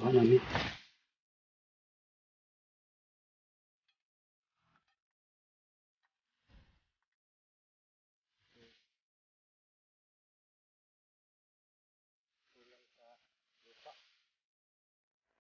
Baka namin.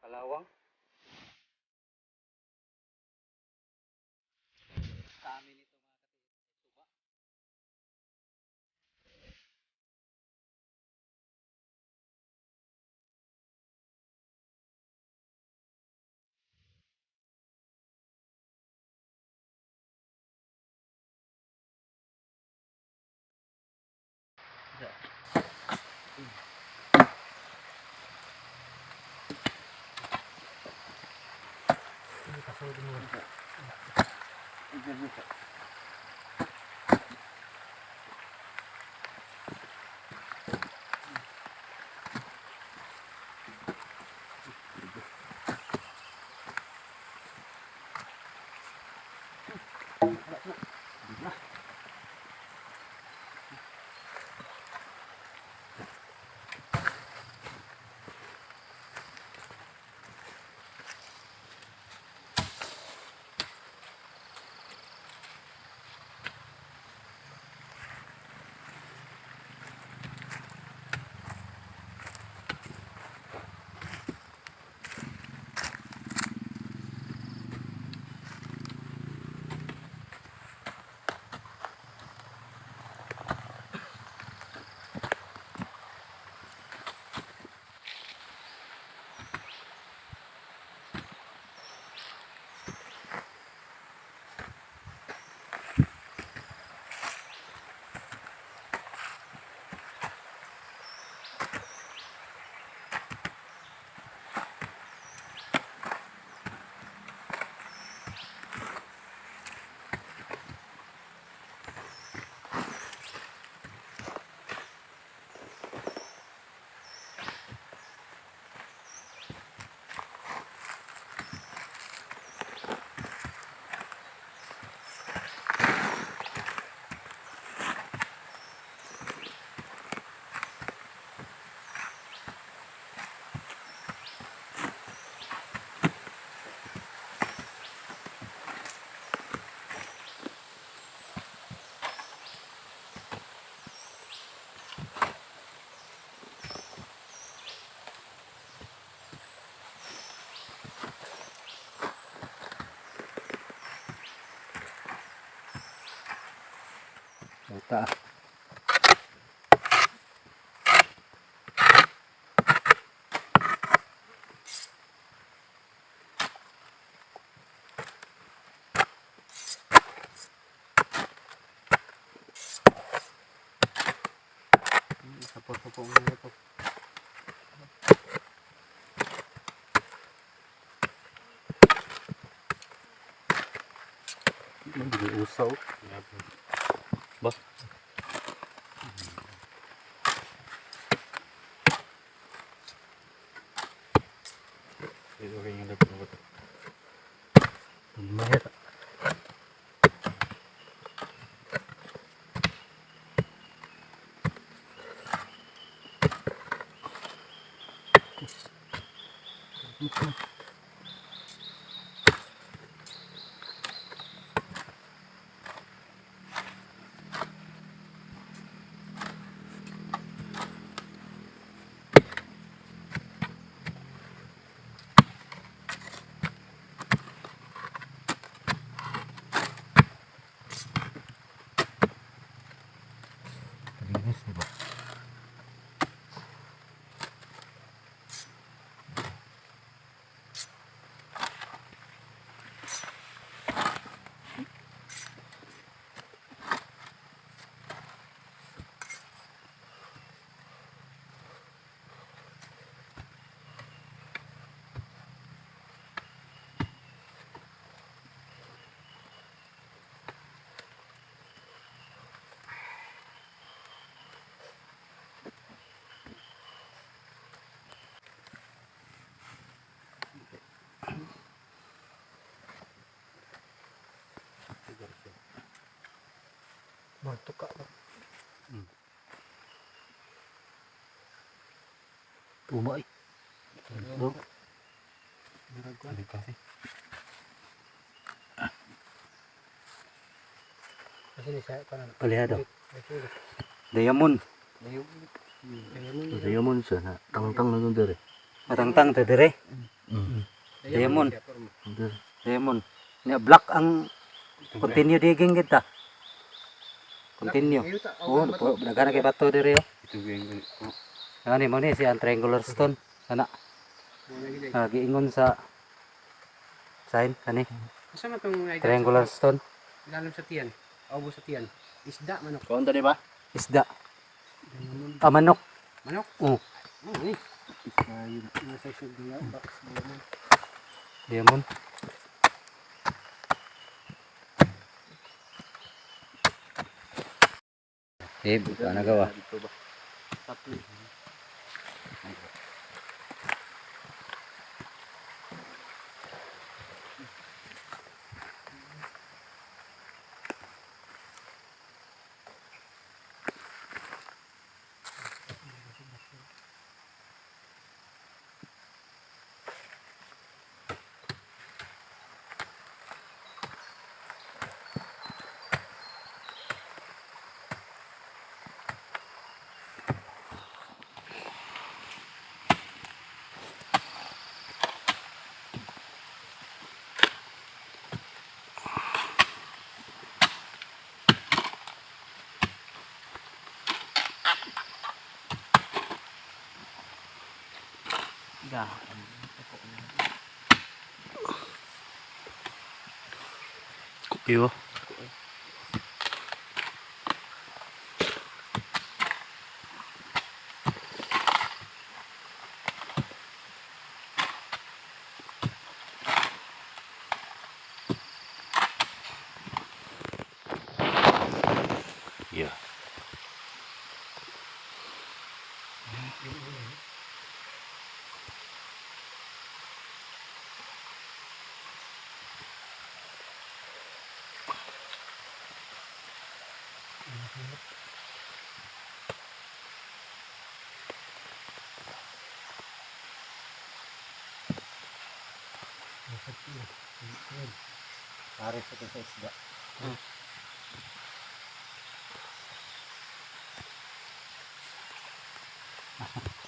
Kalawang. Sa amin ito mga katiis. Tuba. Bata. Sapo-sapo mo ito. Hindi usaw. Ba? Ito rin yung nagpapot. Mahirap. Linis, diba? Magtuka ba? Umay. Balik kasi. Kasi ni saya kanan. Palihado. Diamond. Diamond siya na tangtang na doon dire. Matangtang ta dire. Diamond. Diamond. Nya black ang continue digging kita. Continue. Oh, daghan kay bato dire yo. Ito yung Ani mo ni si ang triangular stone. Sana. Giingon sa sign kani. Asa man tong Triangular stone. ilalim sa tiyan? Aubo sa tiyan. Isda manok. Kaunta di ba? Isda. Manok. Manok? Oh, Ni. Nasa sud nga box diamond. diamond. Buka na gawa. Dito ba? Tapi. Iyo. Yeah. Pares ito sa isda.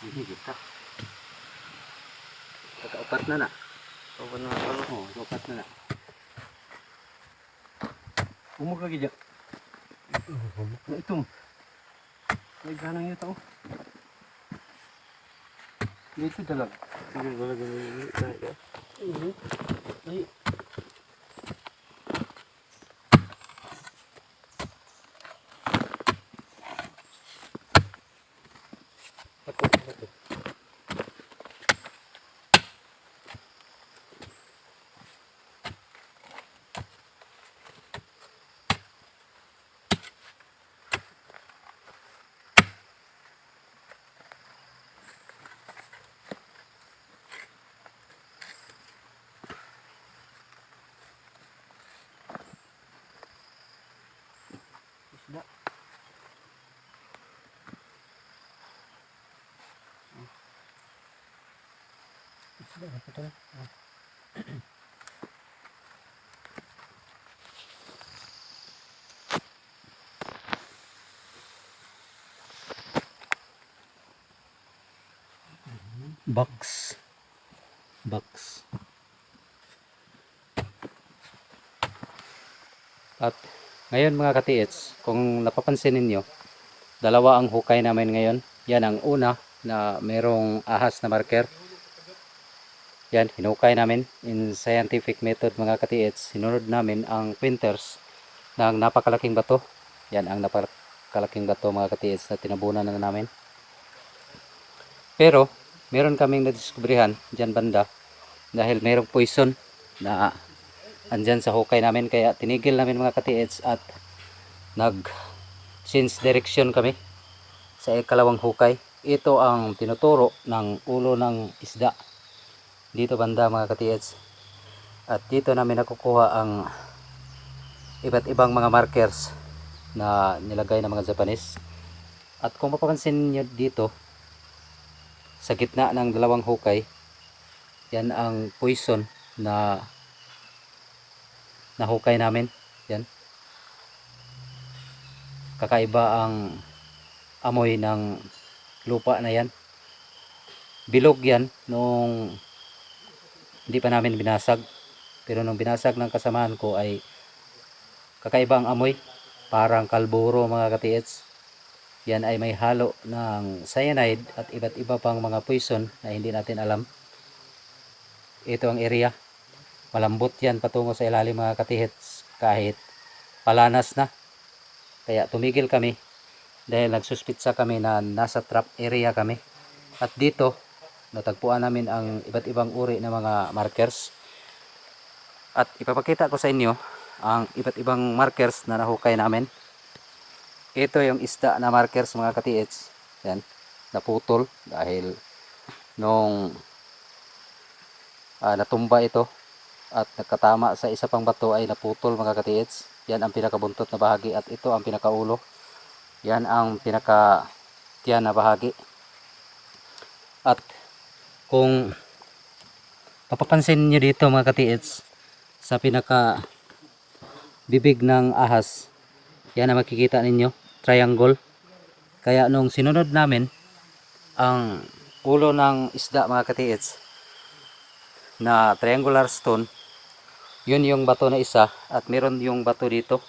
Hindi kita. Kakaupat na na. Aubo na ano. Oh, upat na na. Umog lagi diyan. Na itom. May ganang yun tao. Dito dalag. Sige, wala ganun. Ay. Ako. Isda. Isda apa tu? Box. Box. At ngayon mga katiits, kung napapansin ninyo, dalawa ang hukay namin ngayon. Yan ang una na merong ahas na marker. Yan, hinukay namin in scientific method mga katiits. Sinunod namin ang pointers ng napakalaking bato. Yan ang napakalaking bato mga katiits na tinabunan na namin. Pero meron kaming nadiskubrihan dyan banda dahil merong poison na andyan sa hukay namin, kaya tinigil namin mga katiits at nag change direction kami sa ikalawang hukay. Ito ang tinuturo ng ulo ng isda dito banda mga katiits, at dito namin nakukuha ang iba't ibang mga markers na nilagay ng mga Japanese. At kung mapapansin niyo dito sa gitna ng dalawang hukay, Yan ang poison na nahukay namin. Yan. Kakaiba ang amoy ng lupa na yan. Bilog yan nung hindi pa namin binasag. Pero nung binasag ng kasamahan ko ay kakaiba ang amoy. Parang kalburo mga katiits. Yan ay may halo ng cyanide at iba't iba pang mga poison na hindi natin alam. Ito ang area. Malambot yan patungo sa ilalim mga katiits kahit palanas na. Kaya tumigil kami dahil nagsuspitsa kami na nasa trap area kami. At dito natagpuan namin ang iba't ibang uri ng mga markers. At ipapakita ko sa inyo ang iba't ibang markers na nahukay namin. Ito yung isda na markers mga katiits. Yan, naputol dahil nung natumba ito at nagkatama sa isa pang bato ay naputol mga katiits. Yan ang pinakabuntot na bahagi at ito ang pinakaulo. Yan ang pinaka-tiyan na bahagi. At kung papapansin niyo dito mga katiits, sa pinaka bibig ng ahas, yan ang makikita ninyo, triangle. Kaya nung sinunod namin ang ulo ng isda mga katiits na triangular stone, yun yung bato na isa at meron yung bato dito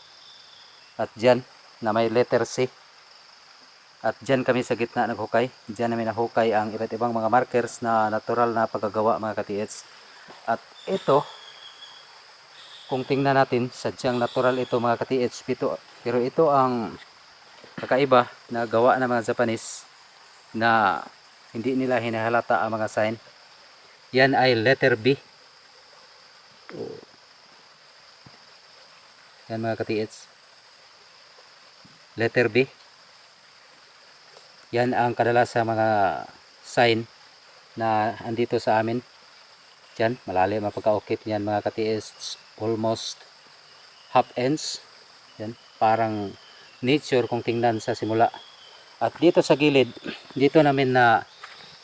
at dyan na may letter C. At dyan kami sa gitna naghukay. Dyan namin nahukay ang iba't ibang mga markers na natural na pagkagawa mga katiits. At ito, kung tingnan natin, sadyang natural ito mga katiits. Pero ito ang kakaiba na gawa ng mga Japanese na hindi nila hinahalata ang mga sign. Yan ay letter B. Yan mga katiits. Letter B. Yan ang kadalasan mga sign na andito sa amin. Yan, malalim ang pagkaukit niyan mga katiis. Almost half inch. Yan, parang nature kung tingnan sa simula. At dito sa gilid, dito namin na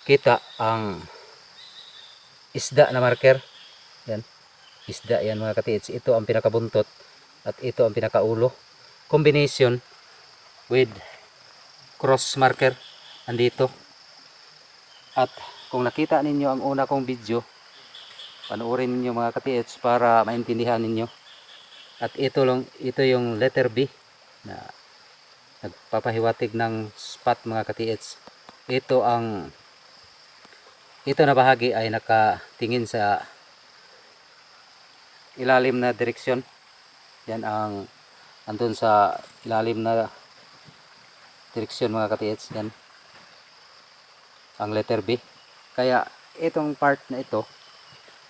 kita ang isda na marker. Yan, isda yan mga katiis. Ito ang pinakabuntot at ito ang pinakaulo. Combination with cross marker andito. At kung nakita ninyo ang una kong video, panoorin ninyo mga katiits para maintindihan ninyo. At ito yung letter B na nagpapahiwatig ng spot mga katiits. Ito na bahagi ay nakatingin sa ilalim na direksyon. Yan ang andun sa ilalim na direksyon mga katiits. Yan ang letter B. Kaya itong part na ito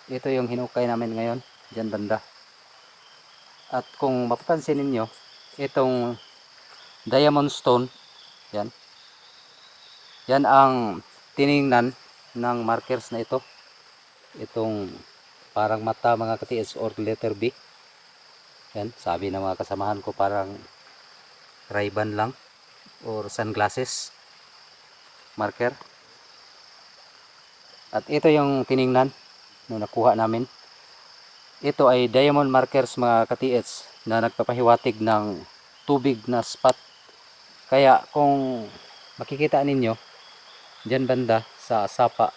yung hinukay namin ngayon dyan banda. At kung mapapansin ninyo, itong diamond stone, yan ang tiningnan ng markers na ito. Itong parang mata mga katiits or letter B. Yan, sabi ng mga kasamahan ko parang Ray-Ban lang or sunglasses marker. At ito yung tiningnan nung nakuha namin. Ito ay diamond markers mga katiits na nagpapahiwatig ng tubig na spot. Kaya kung makikita ninyo dyan banda sa sapa,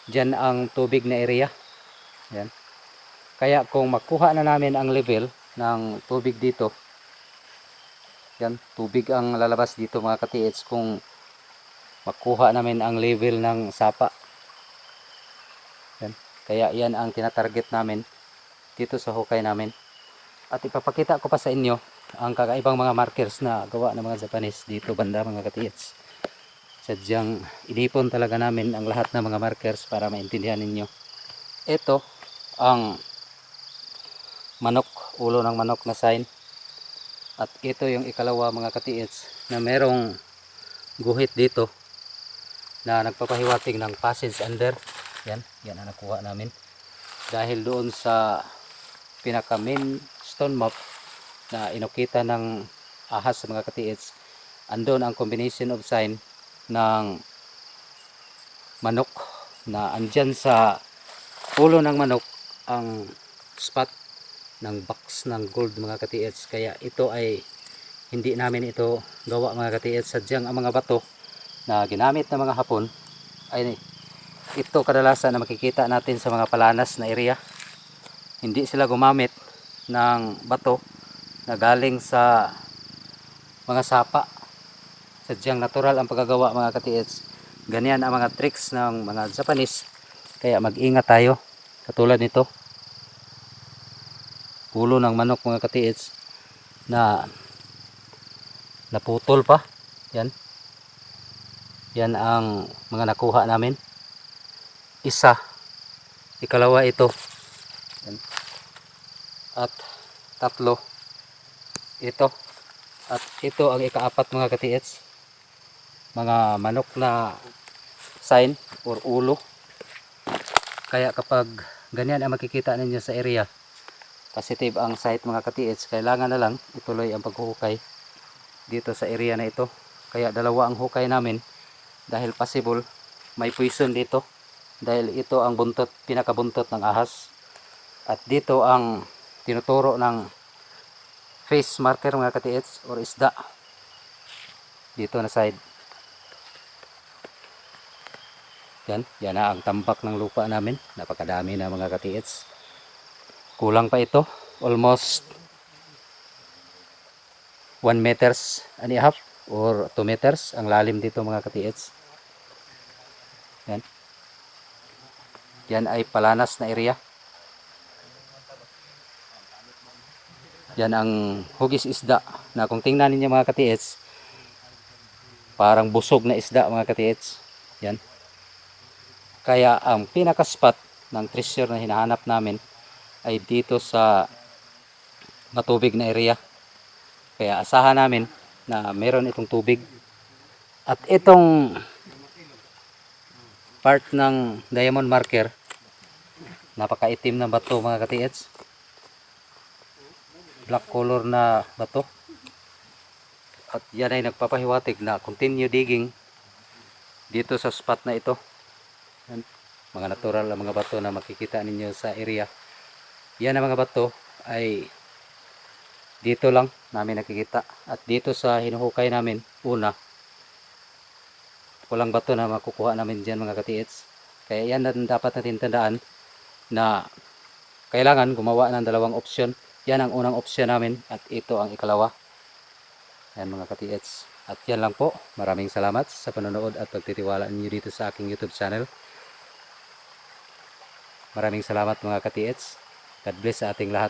dyan ang tubig na area. Yan. Kaya kung makuha na namin ang level ng tubig dito, yan, tubig ang lalabas dito mga katiits kung makuha namin ang level ng sapa. Yan. Kaya yan ang tinatarget namin dito sa hukay namin. At ipapakita ko pa sa inyo ang kakaibang mga markers na gawa ng mga Japanese dito banda mga katiits. Sadyang inipon talaga namin ang lahat ng mga markers para maintindihan ninyo. Ito ang manok, ulo ng manok na sign. At ito yung ikalawa mga katiits na merong guhit dito na nagpapahiwatig ng passage under. Yan ang nakuha namin. Dahil doon sa pinaka main stone map na inukita ng ahas sa mga katiits, andon ang combination of sign ng manok na andyan sa ulo ng manok ang spot ng box ng gold mga ka-TH. Kaya ito ay hindi namin ito gawa mga ka-TH. Sadyang ang mga bato na ginamit ng mga Hapon ay ito kadalasan na makikita natin sa mga palanas na area. Hindi sila gumamit ng bato na galing sa mga sapa. Sadyang natural ang paggagawa mga ka-TH. Ganyan ang mga tricks ng mga Japanese. Kaya mag-ingat tayo. Katulad nito. Ulo ng manok mga ka-TH na naputol pa. Yan. Yan ang mga nakuha namin. Isa. Ikalawa ito. Yan. At tatlo. Ito. At ito ang ikaapat mga ka-TH. Mga manok na sign or ulo. Kaya kapag ganyan ang makikita ninyo sa area, positive ang site mga ka-TH, kailangan na lang ituloy ang paghuhukay dito sa area na ito. Kaya dalawa ang hukay namin dahil possible may poison dito, dahil ito ang buntot, pinakabuntot ng ahas. At dito ang tinuturo ng face marker mga ka-TH or isda dito na side. Yan na ang tambak ng lupa namin. Napakadami na mga ka-TH. Kulang pa ito, almost 1 meters and a half or 2 meters ang lalim dito mga ka-TH. Yan. Yan ay palanas na area. Yan ang hugis isda na kung tingnan ninyo mga ka-TH, parang busog na isda mga ka-TH. Yan. Kaya ang pinaka-spot ng treasure na hinahanap namin ay dito sa matubig na area. Kaya asahan namin na meron itong tubig. At itong part ng diamond marker, napakaitim na bato mga ka-TH. Black color na bato. At yan ay nagpapahiwatig na continue digging dito sa spot na ito. Yan. Mga natural na mga bato na makikita ninyo sa area. Yan ang mga bato ay dito lang namin nakikita. At dito sa hinuhukay namin, una, walang bato na makukuha namin dyan mga ka-TH. Kaya yan na dapat natin tandaan na kailangan gumawa ng dalawang opsyon. Yan ang unang opsyon namin at ito ang ikalawa. Yan mga ka-TH. At yan lang po. Maraming salamat sa panonood at pagtitiwala ninyo dito sa aking YouTube channel. Maraming salamat mga ka-TH. God bless sa ating lahat.